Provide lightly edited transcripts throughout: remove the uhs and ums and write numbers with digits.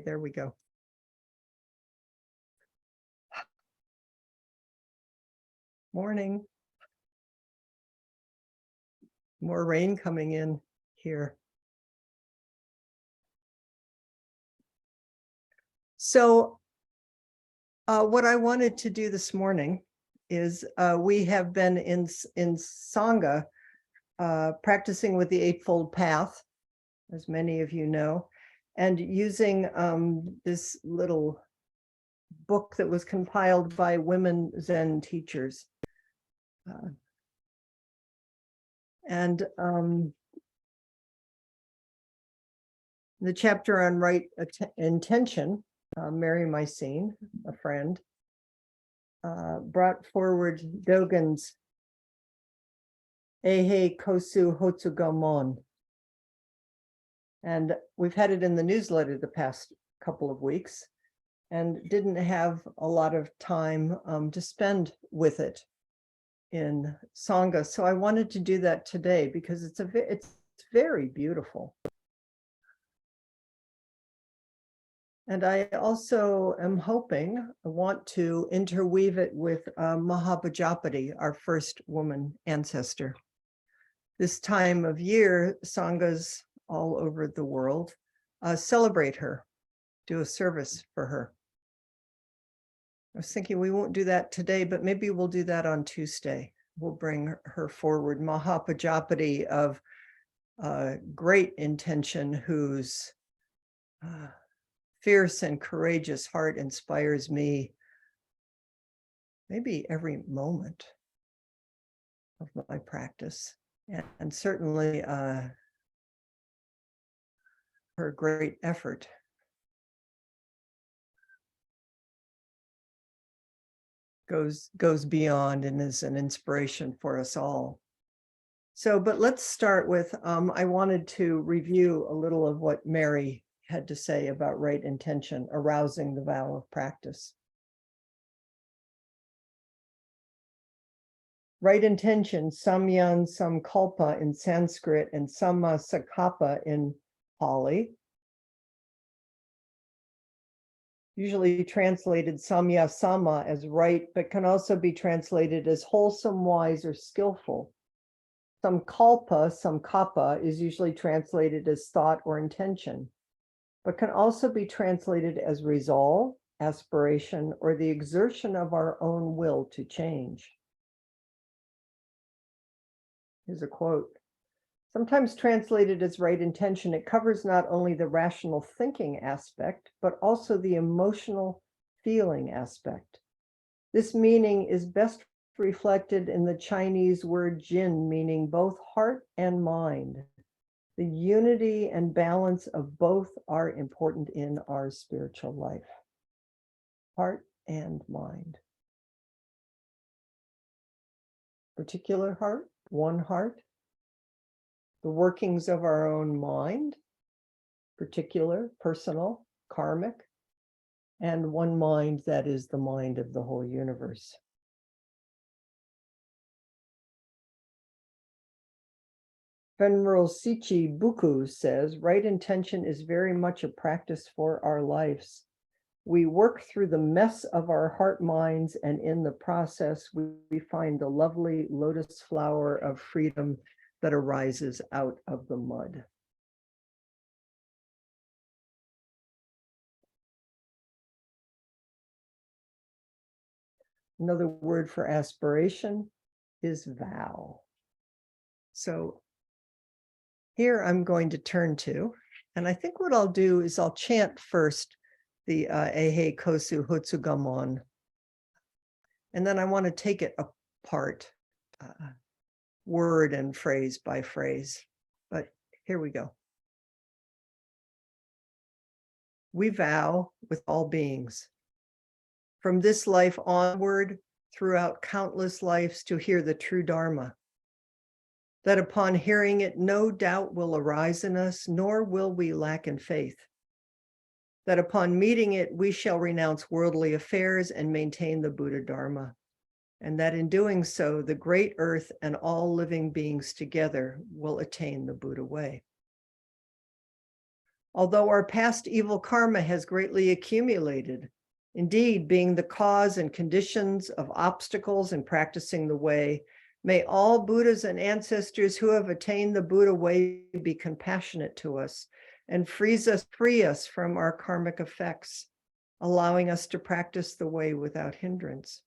there we go. Morning. More rain coming in here. So what I wanted to do this morning is we have been in Sangha practicing with the Eightfold Path, as many of you know, and using this little book that was compiled by women Zen teachers. The chapter on right intention, Mary Mycene, a friend, brought forward Dogen's Eihei Kosu Hotsugamon. And we've had it in the newsletter the past couple of weeks and didn't have a lot of time to spend with it in Sangha. So I wanted to do that today because it's very beautiful. And I also am hoping, I want to interweave it with Mahavajapati, our first woman ancestor. This time of year, Sanghas all over the world celebrate her, do a service for her. I was thinking we won't do that today, but maybe we'll do that on Tuesday. We'll bring her forward, Mahavajapati of great intention, whose fierce and courageous heart inspires me maybe every moment of my practice. And certainly her great effort goes beyond and is an inspiration for us all. So, but let's start with, I wanted to review a little of what Mary had to say about right intention, arousing the vow of practice. Right intention, samyan samkalpa in Sanskrit and samma sakkappa in Pali, usually translated samya sama as right, but can also be translated as wholesome, wise, or skillful. Samkappa is usually translated as thought or intention, but can also be translated as resolve, aspiration, or the exertion of our own will to change. Here's a quote. Sometimes translated as right intention, it covers not only the rational thinking aspect, but also the emotional feeling aspect. This meaning is best reflected in the Chinese word jin, meaning both heart and mind. The unity and balance of both are important in our spiritual life. Heart and mind. Particular heart, one heart. The workings of our own mind, particular, personal, karmic, and one mind that is the mind of the whole universe. Venerable Shichi Buku says, right intention is very much a practice for our lives. We work through the mess of our heart minds, and in the process, we find the lovely lotus flower of freedom that arises out of the mud. Another word for aspiration is vow. So here I'm going to turn to, and I think what I'll do is I'll chant first the Eihei Kosu Hotsugamon, and then I want to take it apart, word and phrase by phrase. But here we go. We vow with all beings, from this life onward, throughout countless lives, to hear the true Dharma, that upon hearing it, no doubt will arise in us, nor will we lack in faith. That upon meeting it, we shall renounce worldly affairs and maintain the Buddha Dharma. And that in doing so, the great earth and all living beings together will attain the Buddha way. Although our past evil karma has greatly accumulated, indeed being the cause and conditions of obstacles in practicing the way, may all Buddhas and ancestors who have attained the Buddha way be compassionate to us and free us from our karmic effects, allowing us to practice the way without hindrance.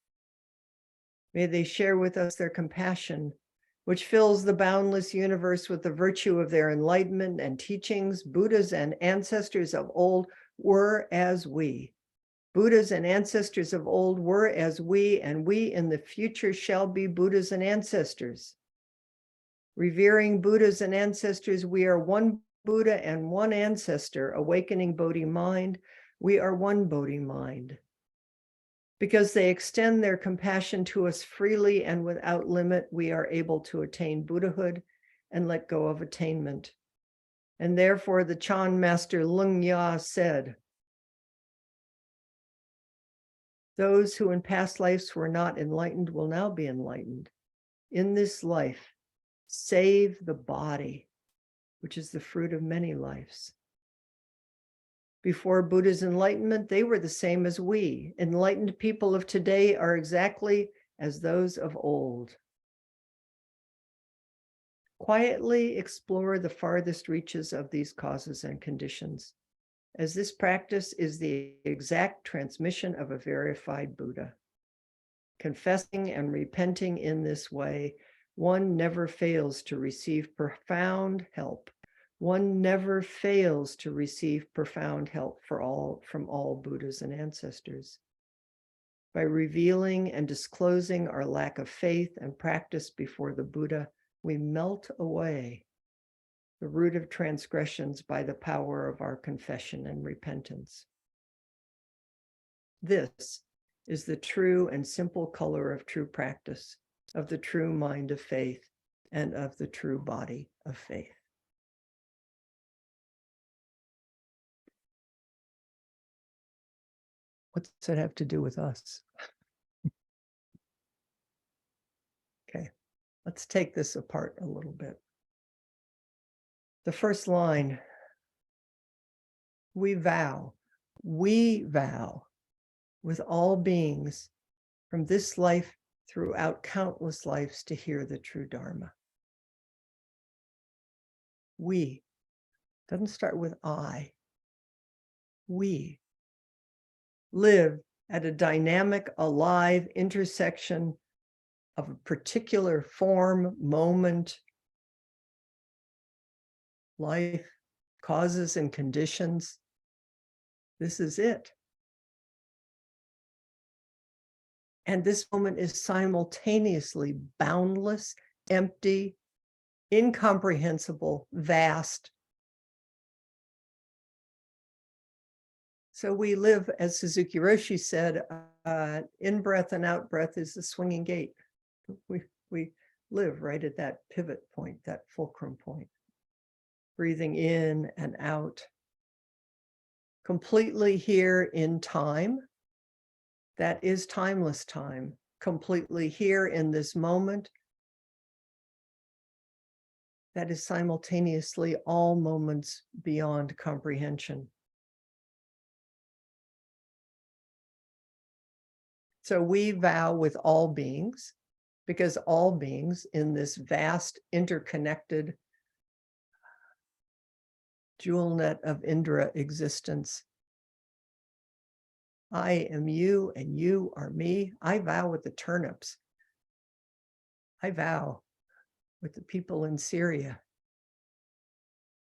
May they share with us their compassion, which fills the boundless universe with the virtue of their enlightenment and teachings. Buddhas and ancestors of old were as we. Buddhas and ancestors of old were as we, and we in the future shall be Buddhas and ancestors. Revering Buddhas and ancestors, we are one Buddha and one ancestor, awakening Bodhi mind. We are one Bodhi mind. Because they extend their compassion to us freely and without limit, we are able to attain Buddhahood and let go of attainment. And therefore the Chan master Lung Ya said, those who in past lives were not enlightened will now be enlightened. In this life, save the body, which is the fruit of many lives. Before Buddha's enlightenment, they were the same as we. Enlightened people of today are exactly as those of old. Quietly explore the farthest reaches of these causes and conditions, as this practice is the exact transmission of a verified Buddha. Confessing and repenting in this way, one never fails to receive profound help. One never fails to receive profound help from all Buddhas and ancestors. By revealing and disclosing our lack of faith and practice before the Buddha, we melt away the root of transgressions by the power of our confession and repentance. This is the true and simple color of true practice, of the true mind of faith, and of the true body of faith. What's that have to do with us? Okay, let's take this apart a little bit. The first line, we vow with all beings from this life throughout countless lives to hear the true Dharma. We, doesn't start with I. We live at a dynamic, alive intersection of a particular form, moment, life, causes and conditions. This is it. And this moment is simultaneously boundless, empty, incomprehensible, vast. So we live, as Suzuki Roshi said, in breath and out breath is the swinging gate. We live right at that pivot point, that fulcrum point. Breathing in and out. Completely here in time. That is timeless time. Completely here in this moment. That is simultaneously all moments beyond comprehension. So we vow with all beings, because all beings in this vast interconnected jewel net of Indra existence. I am you and you are me. I vow with the turnips. I vow with the people in Syria,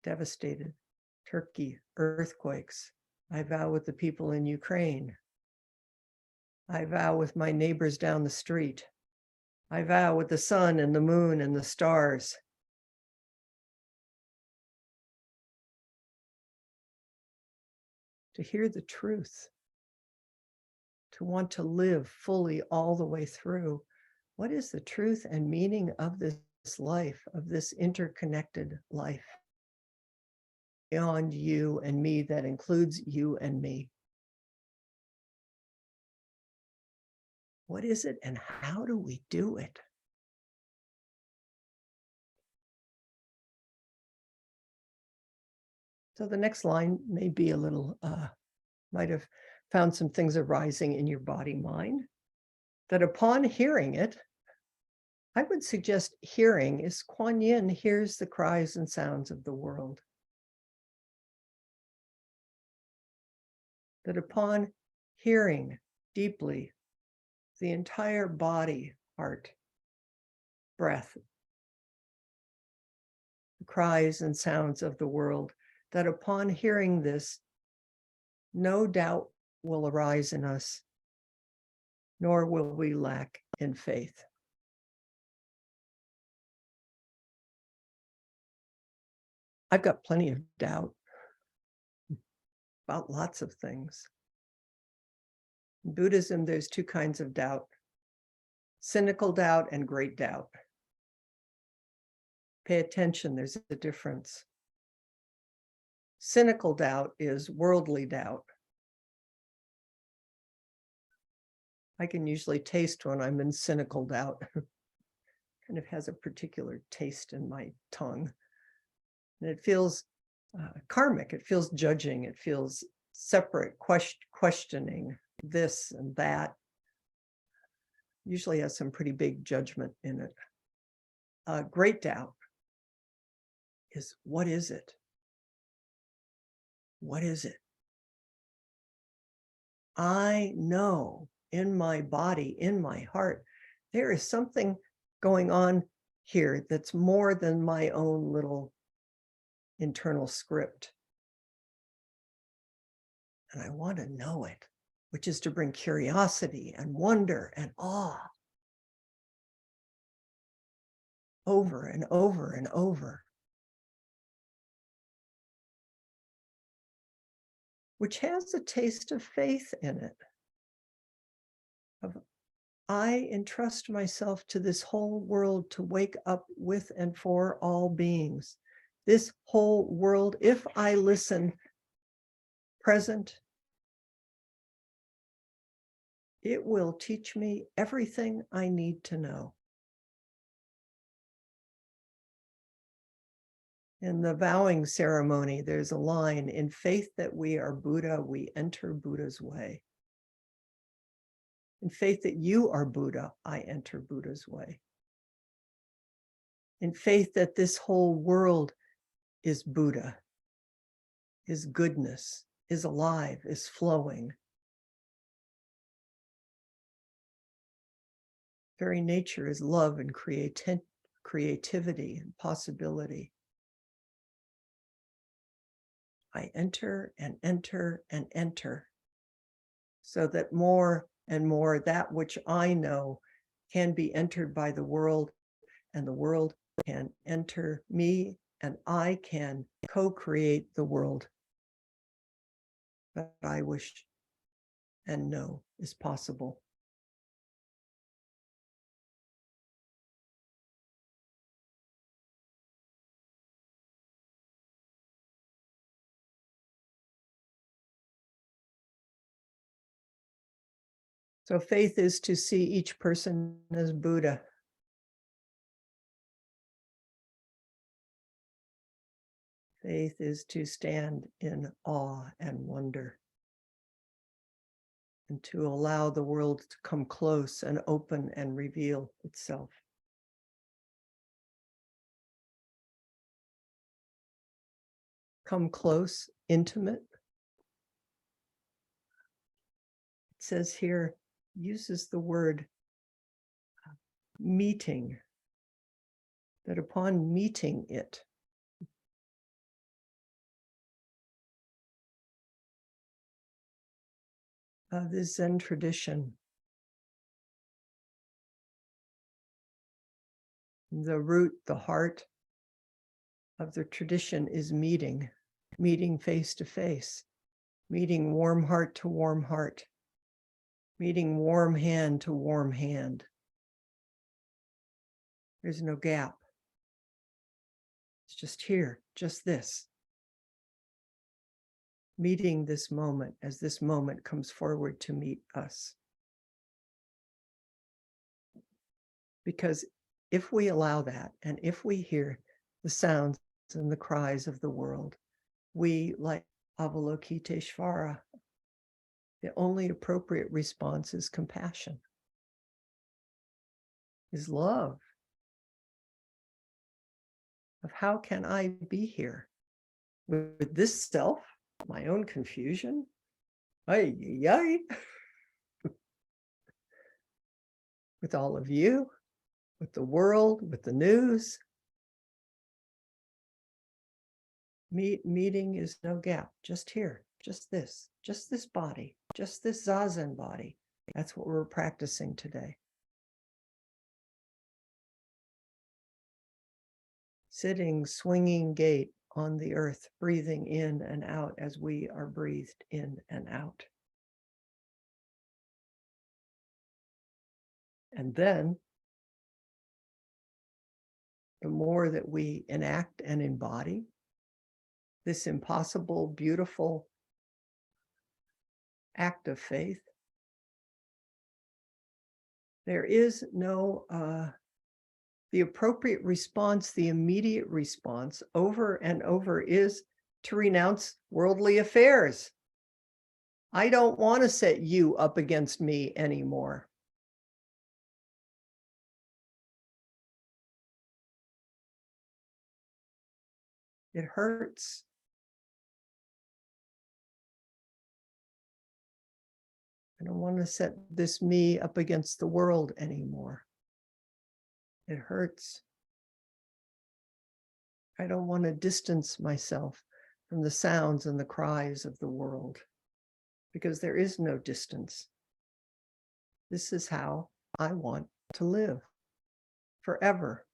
devastated, Turkey, earthquakes. I vow with the people in Ukraine. I vow with my neighbors down the street. I vow with the sun and the moon and the stars. To hear the truth, to want to live fully all the way through. What is the truth and meaning of this life, of this interconnected life? Beyond you and me, that includes you and me. What is it and how do we do it? So the next line may be a little, might have found some things arising in your body mind, that upon hearing it, I would suggest hearing is Kuan Yin hears the cries and sounds of the world. That upon hearing deeply the entire body, heart, breath, the cries and sounds of the world, that upon hearing this, no doubt will arise in us, nor will we lack in faith. I've got plenty of doubt about lots of things. In Buddhism, there's two kinds of doubt: cynical doubt and great doubt. Pay attention, there's a difference. Cynical doubt is worldly doubt. I can usually taste when I'm in cynical doubt. Kind of has a particular taste in my tongue. And it feels karmic, it feels judging, it feels separate, questioning this and that. Usually has some pretty big judgment in it. Great doubt is, what is it? What is it? I know in my body, in my heart, there is something going on here that's more than my own little internal script. And I want to know it, which is to bring curiosity and wonder and awe over and over and over, which has a taste of faith in it. I entrust myself to this whole world to wake up with and for all beings. This whole world, if I listen, present, it will teach me everything I need to know. In the vowing ceremony, there's a line, in faith that we are Buddha, we enter Buddha's way. In faith that you are Buddha, I enter Buddha's way. In faith that this whole world is Buddha, is goodness, is alive, is flowing. Very nature is love and creativity and possibility. I enter and enter and enter, so that more and more that which I know can be entered by the world, and the world can enter me, and I can co-create the world that I wish and know is possible. So faith is to see each person as Buddha. Faith is to stand in awe and wonder, and to allow the world to come close and open and reveal itself. Come close, intimate. It says here, uses the word meeting, that upon meeting it, the Zen tradition, the root, the heart of the tradition is meeting, meeting face to face, meeting warm heart to warm heart, meeting warm hand to warm hand. There's no gap. It's just here, just this. Meeting this moment as this moment comes forward to meet us. Because if we allow that, and if we hear the sounds and the cries of the world, we, like Avalokiteshvara, the only appropriate response is compassion, is love. Of how can I be here with this self, my own confusion? Ay, ay, ay. With all of you, with the world, with the news. Meeting is no gap, just here, just this body, just this Zazen body. That's what we're practicing today. Sitting, swinging gait on the earth, breathing in and out as we are breathed in and out. And then the more that we enact and embody this impossible, beautiful act of faith, there is no, the appropriate response, the immediate response over and over is to renounce worldly affairs. I don't want to set you up against me anymore. It hurts. I don't want to set this me up against the world anymore. It hurts. I don't want to distance myself from the sounds and the cries of the world, because there is no distance. This is how I want to live forever.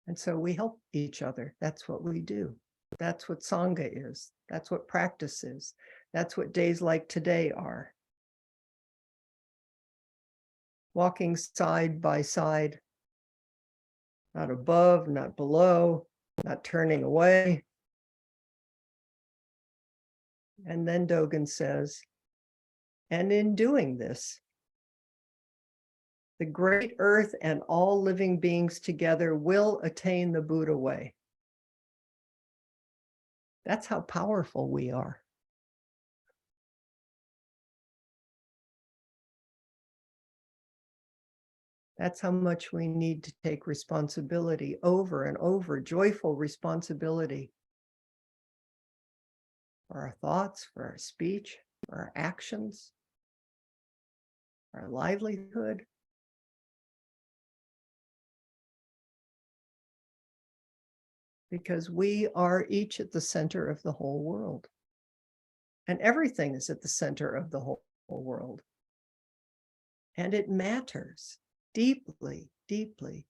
And so we help each other. That's what we do. That's what Sangha is. That's what practice is. That's what days like today are. Walking side by side, not above, not below, not turning away. And then Dogen says, and in doing this, the great earth and all living beings together will attain the Buddha way. That's how powerful we are. That's how much we need to take responsibility over and over, joyful responsibility for our thoughts, for our speech, for our actions, our livelihood. Because we are each at the center of the whole world. And everything is at the center of the whole world. And it matters deeply, deeply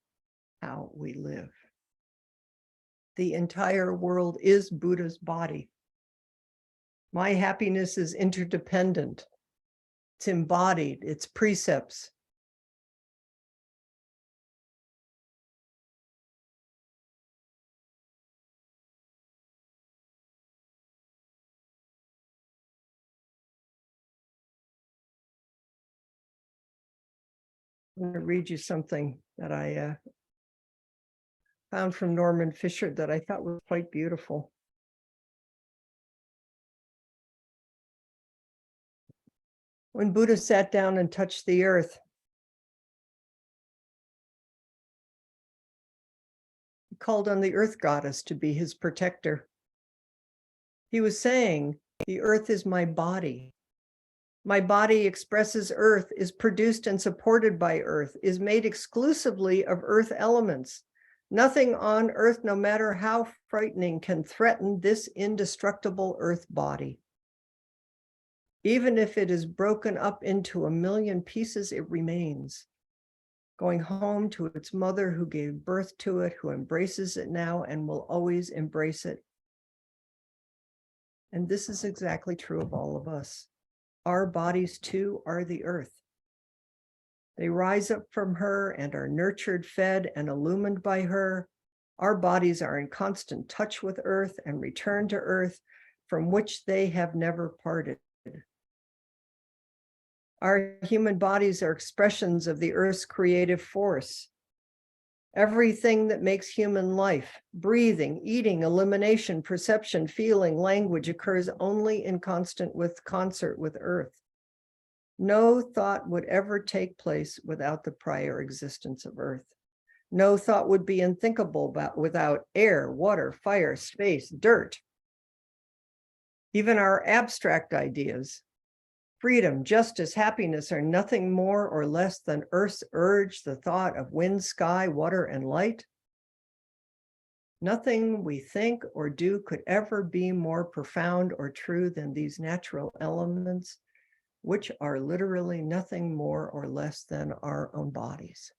how we live. The entire world is Buddha's body. My happiness is interdependent. It's embodied, it's precepts. I'm going to read you something that I found from Norman Fisher that I thought was quite beautiful. When Buddha sat down and touched the earth, he called on the earth goddess to be his protector. He was saying, the earth is my body. My body expresses earth, is produced and supported by earth, is made exclusively of earth elements. Nothing on earth, no matter how frightening, can threaten this indestructible earth body. Even if it is broken up into a million pieces, it remains, going home to its mother who gave birth to it, who embraces it now and will always embrace it. And this is exactly true of all of us. Our bodies too are the earth. They rise up from her and are nurtured, fed, and illumined by her. Our bodies are in constant touch with earth and return to earth, from which they have never parted. Our human bodies are expressions of the earth's creative force. Everything that makes human life, breathing, eating, elimination, perception, feeling, language occurs only in concert with earth. No thought would ever take place without the prior existence of earth. No thought would be unthinkable without air, water, fire, space, dirt. Even our abstract ideas, freedom, justice, happiness are nothing more or less than Earth's urge, the thought of wind, sky, water, and light. Nothing we think or do could ever be more profound or true than these natural elements, which are literally nothing more or less than our own bodies.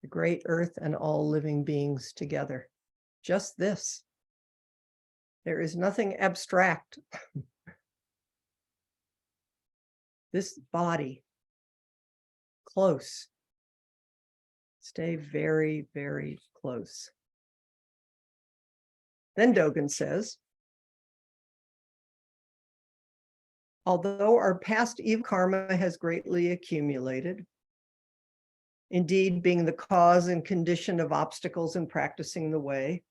The great earth and all living beings together. Just this. There is nothing abstract. This body, close. Stay very, very close. Then Dogen says, although our past evil karma has greatly accumulated, indeed being the cause and condition of obstacles in practicing the way,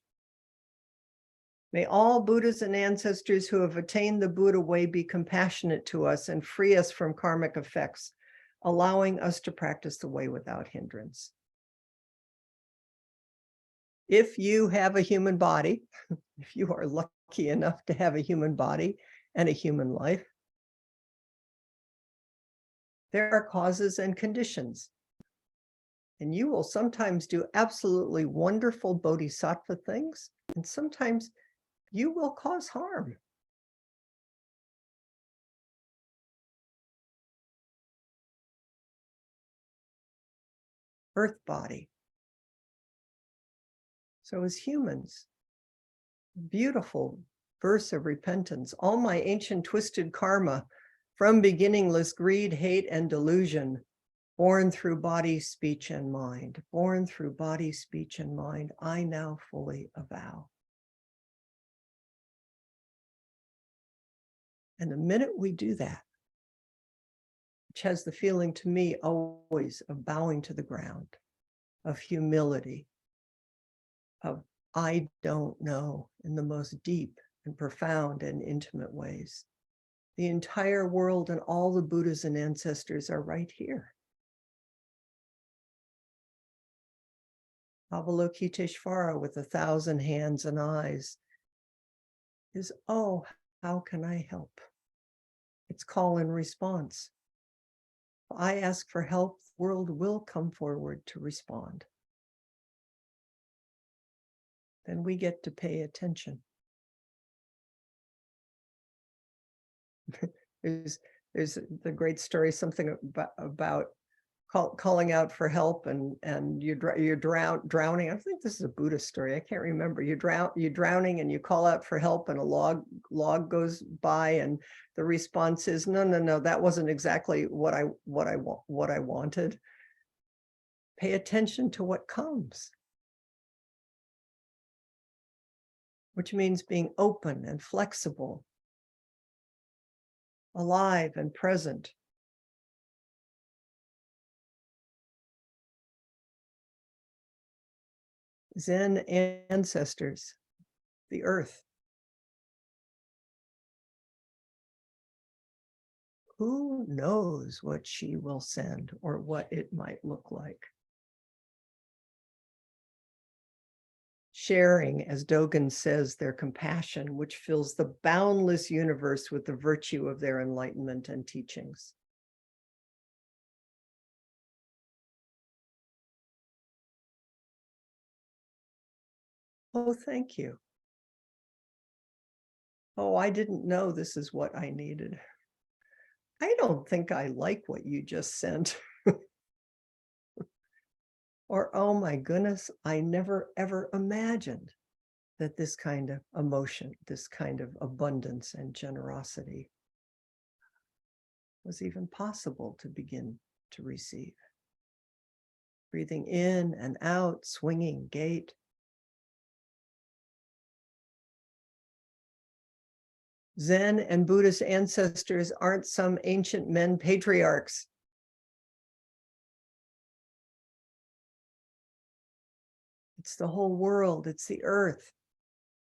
may all Buddhas and ancestors who have attained the Buddha way be compassionate to us and free us from karmic effects, allowing us to practice the way without hindrance. If you have a human body, if you are lucky enough to have a human body and a human life, there are causes and conditions. And you will sometimes do absolutely wonderful bodhisattva things, and sometimes you will cause harm. Earth body. So as humans, beautiful verse of repentance, all my ancient twisted karma from beginningless greed, hate, and delusion, born through body, speech, and mind, born through body, speech, and mind, I now fully avow. And the minute we do that, which has the feeling to me always of bowing to the ground, of humility, of I don't know in the most deep and profound and intimate ways. The entire world and all the Buddhas and ancestors are right here. Avalokiteshvara with 1,000 hands and eyes is, oh, how can I help? It's call and response. If I ask for help, the world will come forward to respond. Then we get to pay attention. There's the great story, something about calling out for help and you're drowning. I think this is a Buddhist story. I can't remember. You're drowning and you call out for help and a log goes by and the response is no, that wasn't exactly what I wanted. Pay attention to what comes, which means being open and flexible, alive and present. Zen ancestors, the earth. Who knows what she will send or what it might look like? Sharing, as Dogen says, their compassion, which fills the boundless universe with the virtue of their enlightenment and teachings. Oh, thank you. Oh, I didn't know this is what I needed. I don't think I like what you just sent. Or, oh my goodness, I never ever imagined that this kind of emotion, this kind of abundance and generosity was even possible to begin to receive. Breathing in and out, swinging gait. Zen and Buddhist ancestors aren't some ancient men patriarchs. It's the whole world. It's the earth.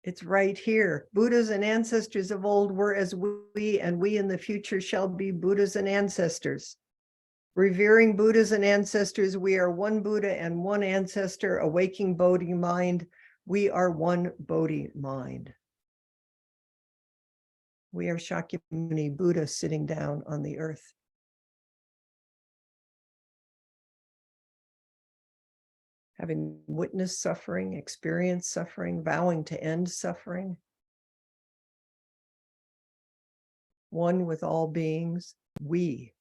It's right here. Buddhas and ancestors of old were as we, and we in the future shall be Buddhas and ancestors. Revering Buddhas and ancestors, we are one Buddha and one ancestor, a waking Bodhi mind. We are one Bodhi mind. We are Shakyamuni Buddha sitting down on the earth. Having witnessed suffering, experienced suffering, vowing to end suffering. One with all beings, we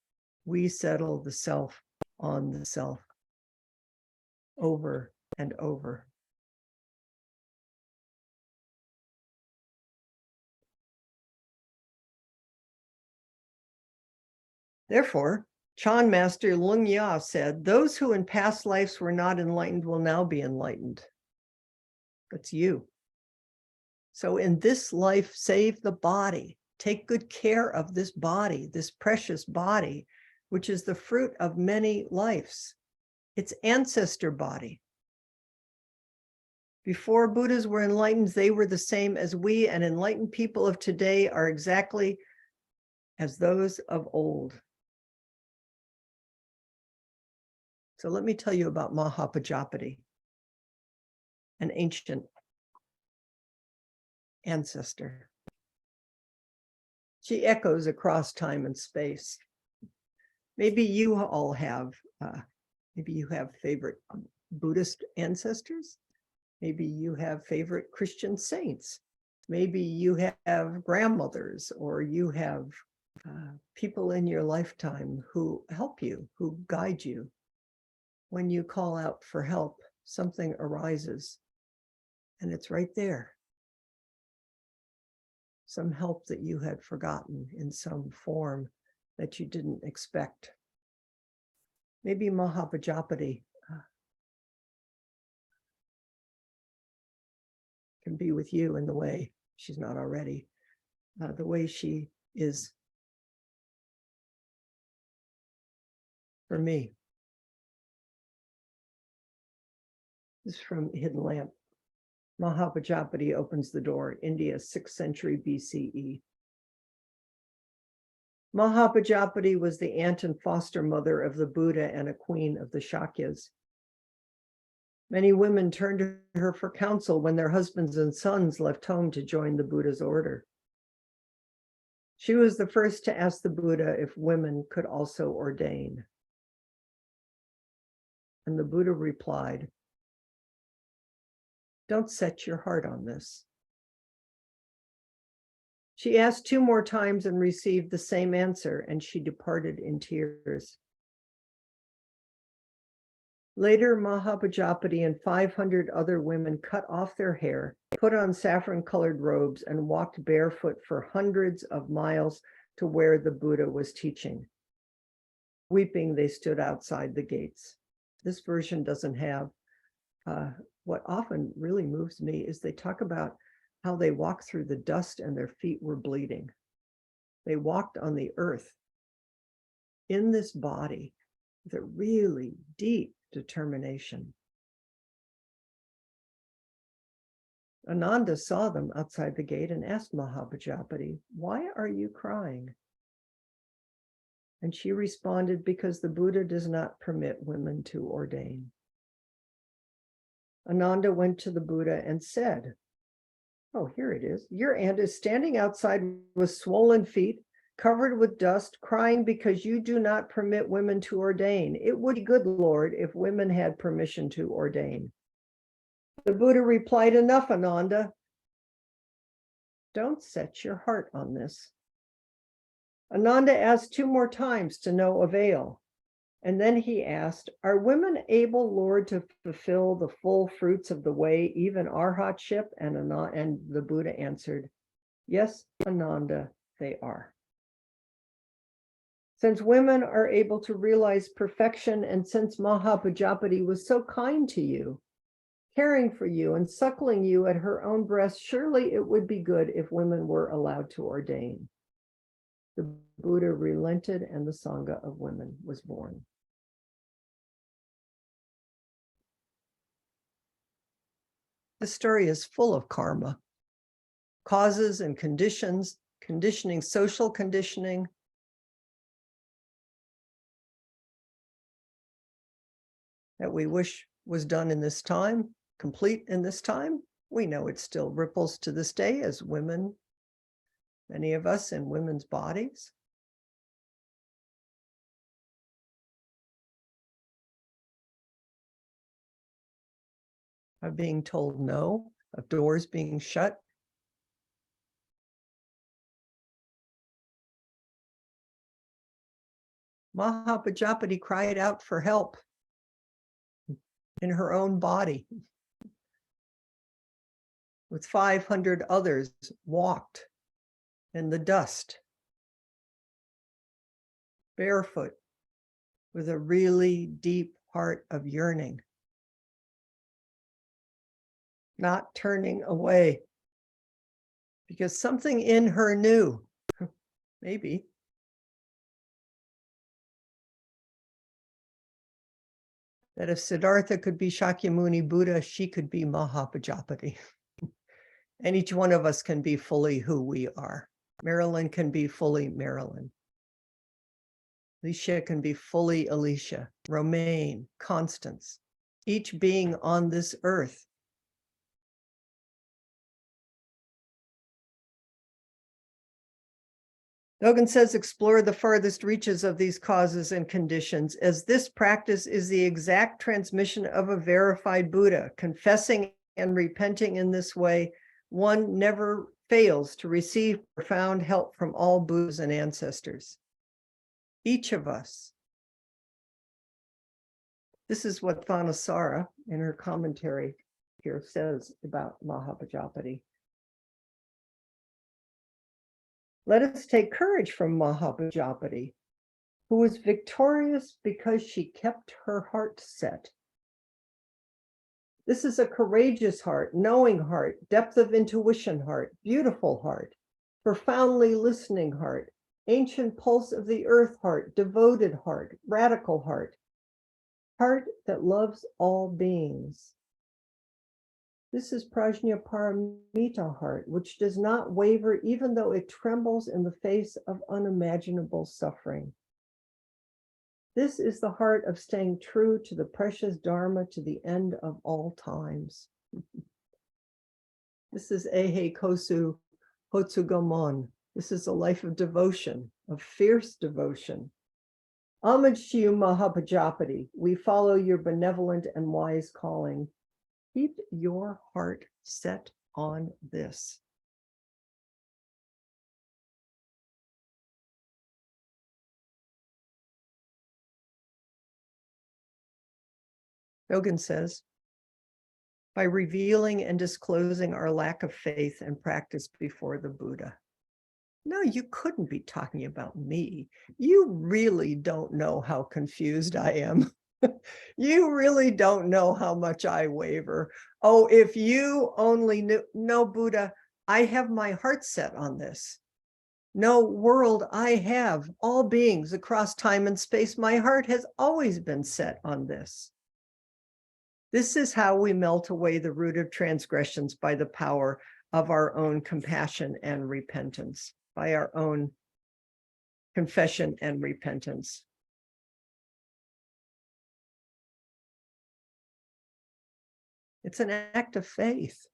settle the self on the self over and over. Therefore, Chan Master Lung Ya said, those who in past lives were not enlightened will now be enlightened. That's you. So in this life, save the body. Take good care of this body, this precious body, which is the fruit of many lives. It's ancestor body. Before Buddhas were enlightened, they were the same as we, and enlightened people of today are exactly as those of old. So let me tell you about Mahapajapati, an ancient ancestor. She echoes across time and space. Maybe you all have, maybe you have favorite Buddhist ancestors. Maybe you have favorite Christian saints. Maybe you have grandmothers, or you have people in your lifetime who help you, who guide you. When you call out for help, something arises, and it's right there. Some help that you had forgotten in some form that you didn't expect. Maybe Mahapajapati can be with you in the way she's not already, the way she is for me. This is from Hidden Lamp. Mahapajapati opens the door, India, 6th century BCE. Mahapajapati was the aunt and foster mother of the Buddha and a queen of the Shakyas. Many women turned to her for counsel when their husbands and sons left home to join the Buddha's order. She was the first to ask the Buddha if women could also ordain. And the Buddha replied, "Don't set your heart on this." She asked 2 more times and received the same answer, and she departed in tears. Later, Mahapajapati and 500 other women cut off their hair, put on saffron-colored robes, and walked barefoot for hundreds of miles to where the Buddha was teaching. Weeping, they stood outside the gates. This version doesn't have, what often really moves me is they talk about how they walked through the dust and their feet were bleeding. They walked on the earth in this body with a really deep determination. Ananda saw them outside the gate and asked Mahapajapati, "Why are you crying?" And she responded, "Because the Buddha does not permit women to ordain." Ananda went to the Buddha and said, "Oh, here it is. Your aunt is standing outside with swollen feet, covered with dust, crying because you do not permit women to ordain. It would be good, Lord, if women had permission to ordain." The Buddha replied, "Enough, Ananda. Don't set your heart on this." Ananda asked 2 more times to no avail. And then he asked, "Are women able, Lord, to fulfill the full fruits of the way, even arhatship?" And the Buddha answered, "Yes, Ananda, they are." Since women are able to realize perfection, and since Mahapajapati was so kind to you, caring for you and suckling you at her own breast, surely it would be good if women were allowed to ordain. The Buddha relented and the Sangha of women was born. The story is full of karma, causes and conditions, conditioning, social conditioning. That we wish was done in this time, complete in this time. We know it still ripples to this day as women, many of us in women's bodies. Of being told no, of doors being shut. Mahapajapati cried out for help in her own body. With 500 others, walked in the dust, barefoot, with a really deep heart of yearning, not turning away, because something in her knew, maybe, that if Siddhartha could be Shakyamuni Buddha, she could be Mahapajapati. And each one of us can be fully who we are. Marilyn can be fully Marilyn. Alicia can be fully Alicia. Romaine, Constance, each being on this earth. Dogen says, explore the farthest reaches of these causes and conditions, as this practice is the exact transmission of a verified Buddha. Confessing and repenting in this way, one never fails to receive profound help from all Buddhas and ancestors. Each of us. This is what Thanissara in her commentary here says about Mahapajapati. Let us take courage from Mahapajapati, who was victorious because she kept her heart set. This is a courageous heart, knowing heart, depth of intuition heart, beautiful heart, profoundly listening heart, ancient pulse of the earth heart, devoted heart, radical heart that loves all beings. This is Prajnaparamita heart, which does not waver even though it trembles in the face of unimaginable suffering. This is the heart of staying true to the precious Dharma to the end of all times. This is Eihei Kosu Hotsugomon. This is a life of devotion, of fierce devotion. Homage to you, Mahapajapati. We follow your benevolent and wise calling. Keep your heart set on this. Dogen says, by revealing and disclosing our lack of faith and practice before the Buddha. No, you couldn't be talking about me. You really don't know how confused I am. You really don't know how much I waver. Oh, if you only knew. No, Buddha, I have my heart set on this. No, world, I have all beings across time and space. My heart has always been set on this. This is how we melt away the root of transgressions by the power of our own compassion and repentance, by our own confession and repentance. It's an act of faith.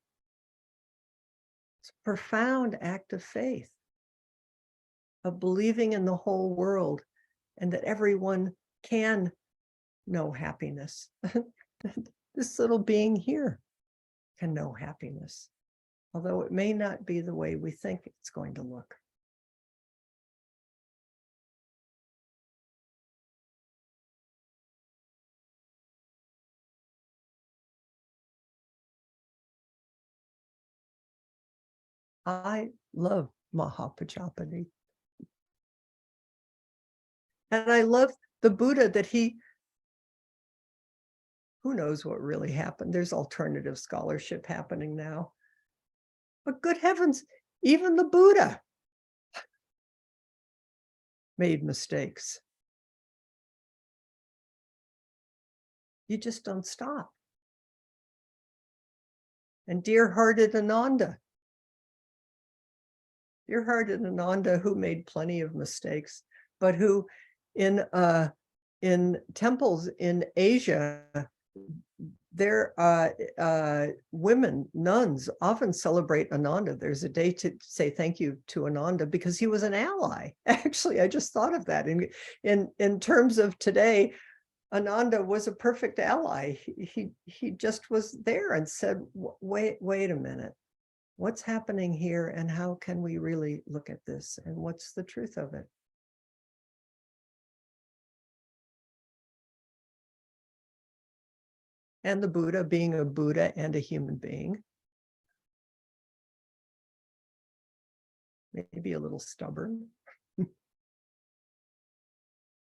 It's a profound act of faith, of believing in the whole world and that everyone can know happiness. This little being here can know happiness, although it may not be the way we think it's going to look. I love Mahapajapati. And I love the Buddha that Who knows what really happened? There's alternative scholarship happening now. But good heavens, even the Buddha made mistakes. You just don't stop. And dear-hearted Ananda, who made plenty of mistakes, but who in temples in Asia, their women, nuns, often celebrate Ananda. There's a day to say thank you to Ananda because he was an ally. Actually, I just thought of that. In terms of today, Ananda was a perfect ally. He just was there and said, wait a minute. What's happening here and how can we really look at this and what's the truth of it? And the Buddha being a Buddha and a human being, maybe a little stubborn.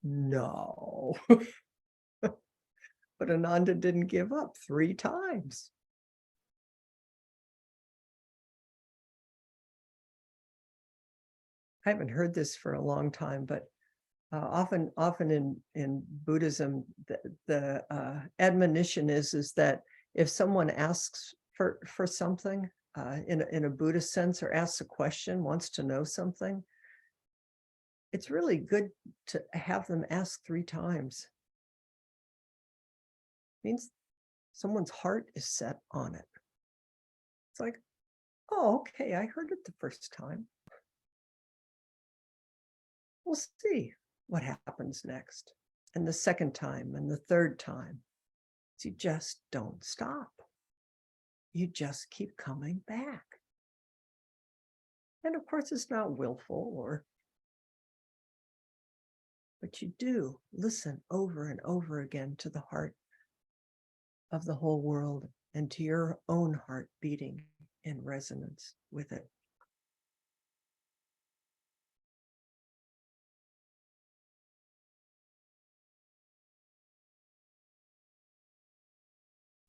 No. But Ananda didn't give up 3 times. I haven't heard this for a long time, but often in Buddhism, the admonition is that if someone asks for something in a Buddhist sense, or asks a question, wants to know something, it's really good to have them ask 3 times. It means someone's heart is set on it. It's like, oh, okay, I heard it the first time. We'll see what happens next. And the second time and the third time. You just don't stop. You just keep coming back. And of course, it's not willful, but you do listen over and over again to the heart of the whole world and to your own heart beating in resonance with it.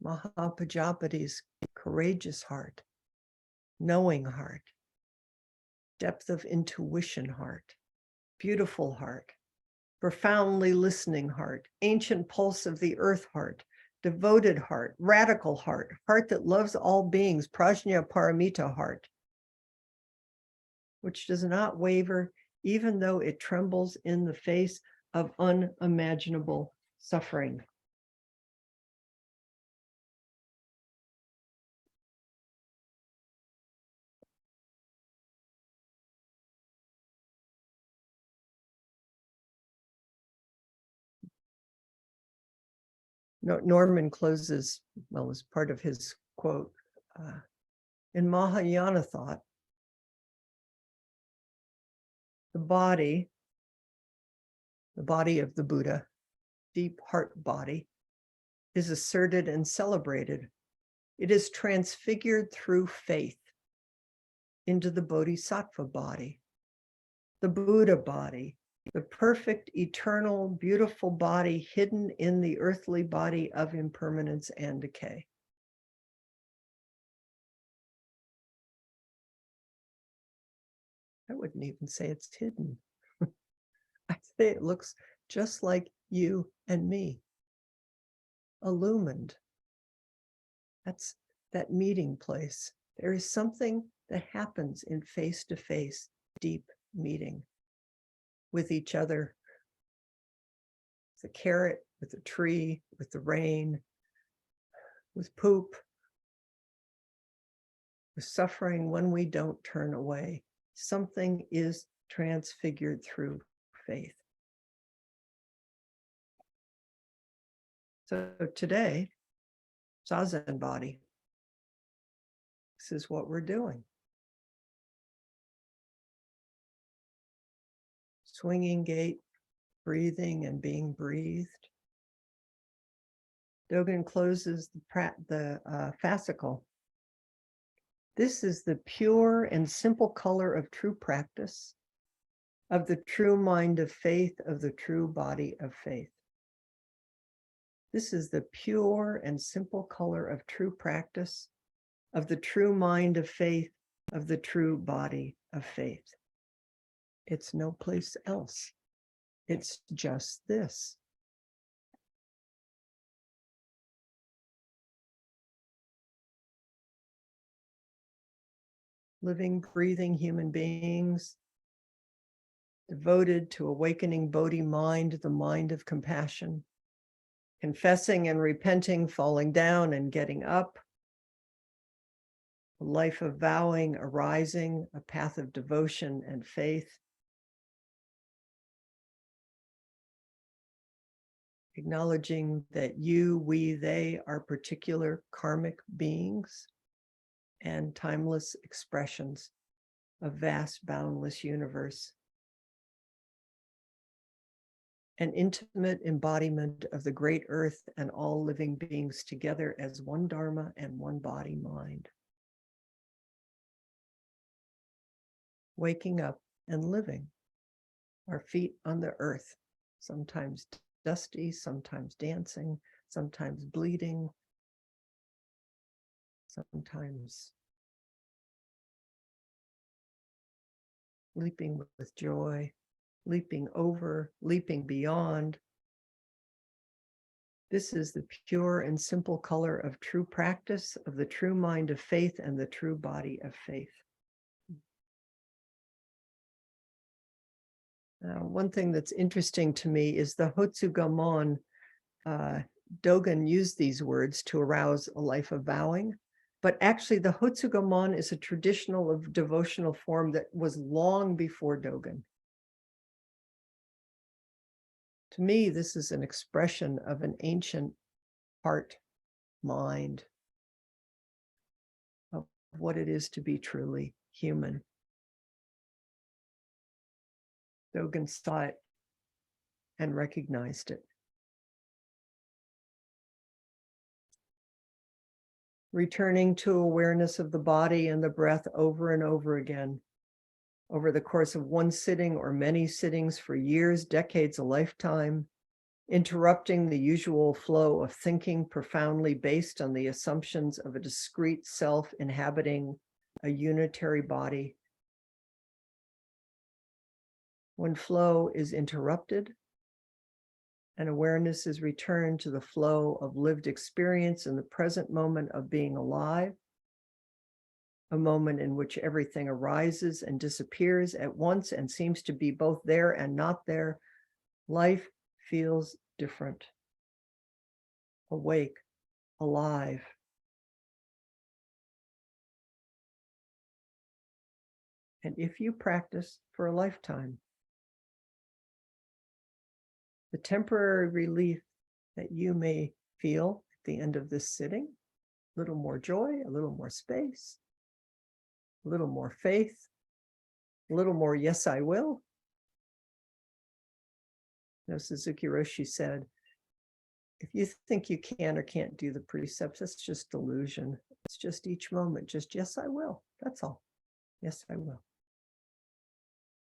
Mahapajapati's courageous heart, knowing heart, depth of intuition heart, beautiful heart, profoundly listening heart, ancient pulse of the earth heart, devoted heart, radical heart, heart that loves all beings, prajna paramita heart, which does not waver even though it trembles in the face of unimaginable suffering. Norman closes, well, as part of his quote, in Mahayana thought, the body of the Buddha, deep heart body, is asserted and celebrated. It is transfigured through faith into the Bodhisattva body, the Buddha body, the perfect, eternal, beautiful body hidden in the earthly body of impermanence and decay. I wouldn't even say it's hidden. I say it looks just like you and me, illumined. That's that meeting place. There is something that happens in face-to-face, deep meeting with each other, with the carrot, with the tree, with the rain, with poop, with suffering when we don't turn away. Something is transfigured through faith. So today, Zazen body, this is what we're doing. Swinging gait, breathing and being breathed. Dogen closes the fascicle. This is the pure and simple color of true practice, of the true mind of faith, of the true body of faith. This is the pure and simple color of true practice, of the true mind of faith, of the true body of faith. It's no place else. It's just this. Living, breathing human beings, devoted to awakening Bodhi mind, the mind of compassion, confessing and repenting, falling down and getting up, a life of vowing, arising, a path of devotion and faith, acknowledging that you, we, they are particular karmic beings and timeless expressions of vast, boundless universe. An intimate embodiment of the great earth and all living beings together as one Dharma and one body mind. Waking up and living, our feet on the earth, sometimes dusty, sometimes dancing, sometimes bleeding, sometimes leaping with joy, leaping over, leaping beyond. This is the pure and simple color of true practice, of the true mind of faith and the true body of faith. One thing that's interesting to me is the Hotsugamon. Dogen used these words to arouse a life of vowing, but actually the Hotsugamon is a traditional of devotional form that was long before Dogen. To me, this is an expression of an ancient heart, mind, of what it is to be truly human. Dogen saw it and recognized it. Returning to awareness of the body and the breath over and over again, over the course of one sitting or many sittings for years, decades, a lifetime, interrupting the usual flow of thinking profoundly based on the assumptions of a discrete self inhabiting a unitary body. When flow is interrupted and awareness is returned to the flow of lived experience in the present moment of being alive, a moment in which everything arises and disappears at once and seems to be both there and not there, life feels different, awake, alive. And if you practice for a lifetime, the temporary relief that you may feel at the end of this sitting, a little more joy, a little more space, a little more faith, a little more yes, I will. Suzuki Roshi said, if you think you can or can't do the precepts, it's just delusion. It's just each moment, just yes, I will. That's all. Yes, I will.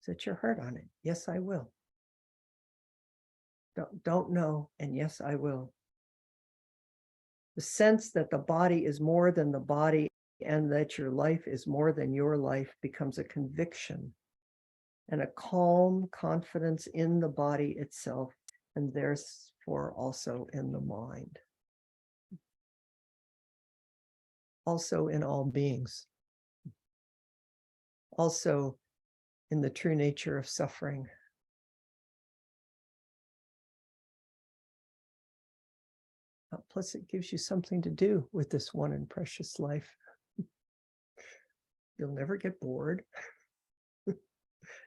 Set your heart on it. Yes, I will. Don't know, and yes, I will. The sense that the body is more than the body and that your life is more than your life becomes a conviction and a calm confidence in the body itself, and therefore also in the mind. Also in all beings. Also in the true nature of suffering. Plus, it gives you something to do with this one and precious life. You'll never get bored.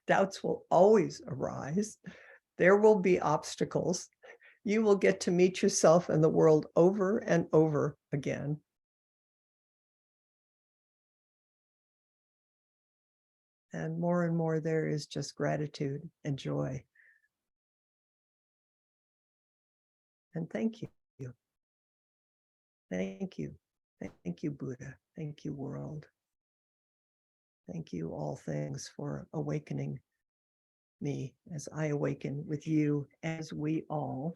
Doubts will always arise. There will be obstacles. You will get to meet yourself and the world over and over again. And more there is just gratitude and joy. And thank you. Thank you. Thank you, Buddha. Thank you, world. Thank you, all things, for awakening me as I awaken with you, as we all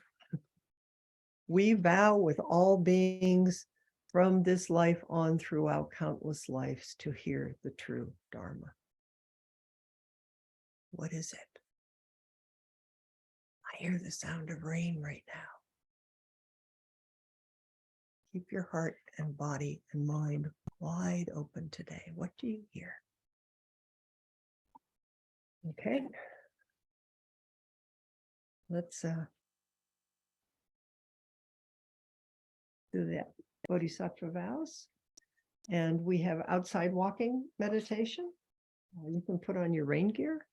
we vow with all beings from this life on throughout countless lives to hear the true Dharma. What is it? I hear the sound of rain right now. Keep your heart and body and mind wide open today. What do you hear? Okay. Let's do that Bodhisattva vows. And we have outside walking meditation. You can put on your rain gear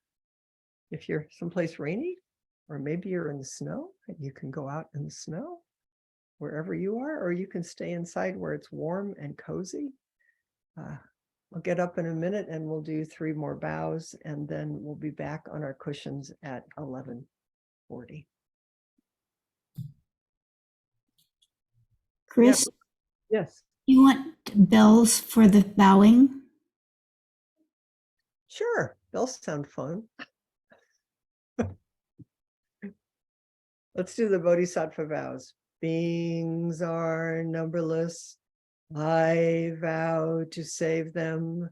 if you're someplace rainy, or maybe you're in the snow and you can go out in the snow wherever you are, or you can stay inside where it's warm and cozy. I'll get up in a minute and we'll do 3 more bows, and then we'll be back on our cushions at 11:40. Chris, Yes, you want bells for the bowing? sure. They'll sound fun. Let's do the Bodhisattva vows. Beings are numberless. I vow to save them.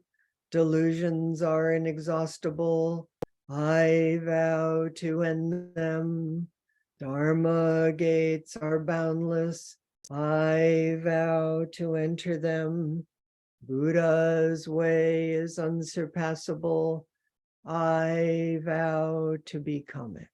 Delusions are inexhaustible. I vow to end them. Dharma gates are boundless. I vow to enter them. Buddha's way is unsurpassable. I vow to become it.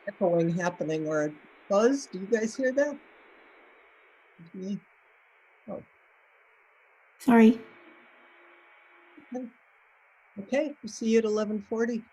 Echoing happening or a buzz. Do you guys hear that? Me? Oh, Sorry. okay. We'll see you at 11:40.